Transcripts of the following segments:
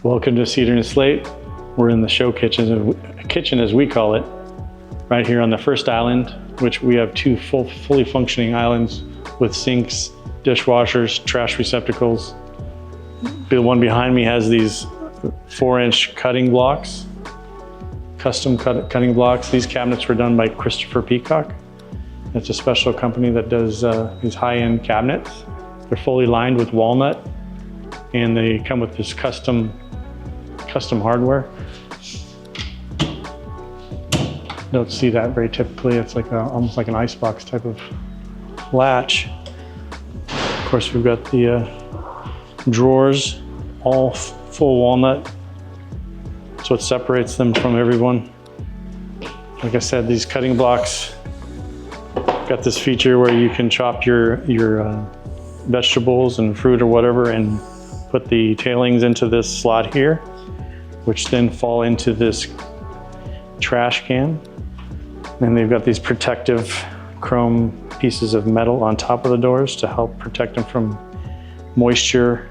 Welcome to Cedar and Slate. We're in the show kitchen as we call it, right here on the first island, which we have two fully functioning islands with sinks, dishwashers, trash receptacles. The one behind me has these 4-inch cutting blocks, custom cutting blocks. These cabinets were done by Christopher Peacock. It's a special company that does these high-end cabinets. They're fully lined with walnut, and they come with this custom hardware. Don't see that very typically. It's like almost like an icebox type of latch. Of course, we've got the drawers, all full walnut. So it separates them from everyone. Like I said, these cutting blocks got this feature where you can chop your vegetables and fruit or whatever and put the tailings into this slot here, which then fall into this trash can. And they've got these protective chrome pieces of metal on top of the doors to help protect them from moisture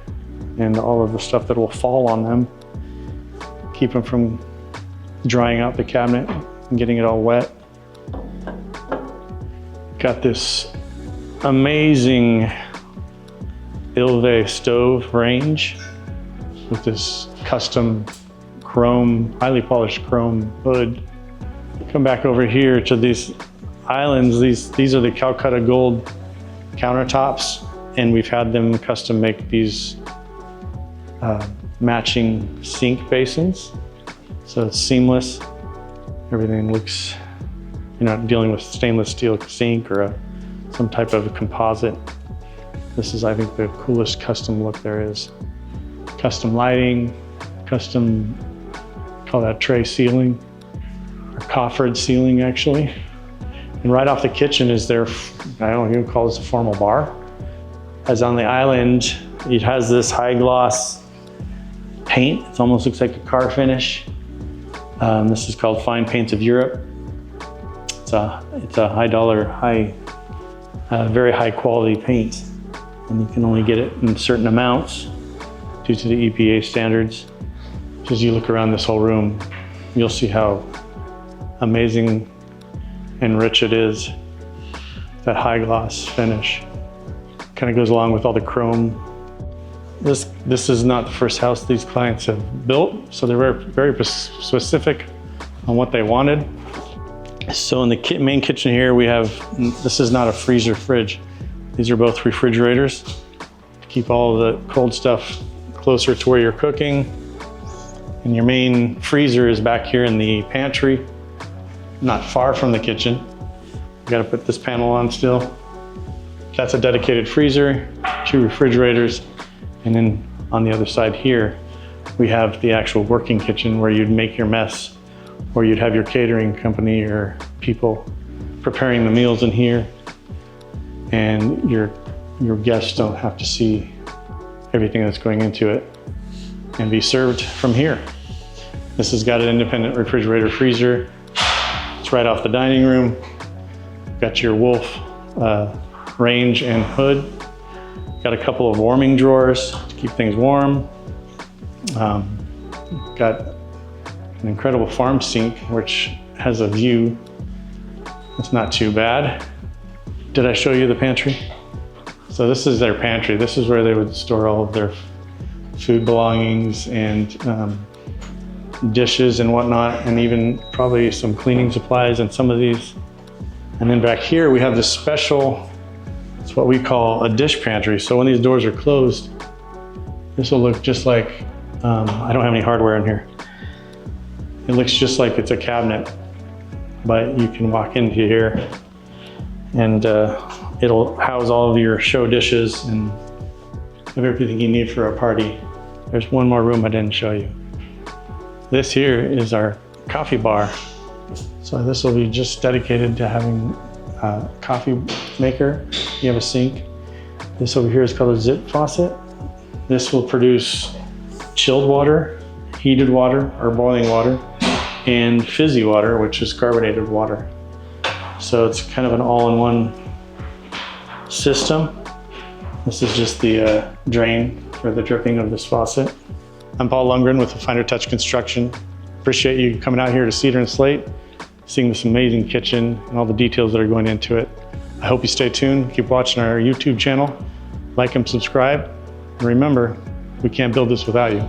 and all of the stuff that will fall on them. Keep them from drying out the cabinet and getting it all wet. Got this amazing Leavitt stove range with this custom chrome, highly polished chrome hood. Come back over here to these islands. These are the Calcutta Gold countertops, and we've had them custom make these matching sink basins. So it's seamless. Everything looks, you're not dealing with stainless steel sink or some type of composite. This is, I think, the coolest custom look there is. Custom lighting, custom, call that tray ceiling, or coffered ceiling actually. And right off the kitchen is their, I don't even call this a formal bar. As on the island, it has this high gloss paint. It almost looks like a car finish. This is called Fine Paints of Europe. It's a high dollar, very high quality paint. And you can only get it in certain amounts due to the EPA standards. As you look around this whole room, you'll see how amazing and rich it is. That high gloss finish kind of goes along with all the chrome. This is not the first house these clients have built, so they're very specific on what they wanted. So in the main kitchen here, we have, this is not a freezer fridge. These are both refrigerators to keep all of the cold stuff closer to where you're cooking. And your main freezer is back here in the pantry, not far from the kitchen. You gotta put this panel on still. That's a dedicated freezer, 2 refrigerators, and then on the other side here, we have the actual working kitchen where you'd make your mess, or you'd have your catering company or people preparing the meals in here. And your guests don't have to see everything that's going into it and be served from here. This has got an independent refrigerator freezer. It's right off the dining room. Got your Wolf range and hood. Got a couple of warming drawers to keep things warm. Got an incredible farm sink, which has a view. It's not too bad. Did I show you the pantry? So this is their pantry. This is where they would store all of their food belongings and dishes and whatnot, and even probably some cleaning supplies and some of these. And then back here we have this special, it's what we call a dish pantry. So when these doors are closed, this will look just like, I don't have any hardware in here. It looks just like it's a cabinet, but you can walk into here and it'll house all of your show dishes and everything you need for a party. There's one more room I didn't show you. This here is our coffee bar. So this will be just dedicated to having a coffee maker. You have a sink. This over here is called a zip faucet. This will produce chilled water, heated water or boiling water, and fizzy water, which is carbonated water. So it's kind of an all-in-one system. This is just the drain for the dripping of this faucet. I'm Paul Lundgren with Finer Touch Construction. Appreciate you coming out here to Cedar and Slate, seeing this amazing kitchen and all the details that are going into it. I hope you stay tuned, keep watching our YouTube channel, like and subscribe, and remember, we can't build this without you.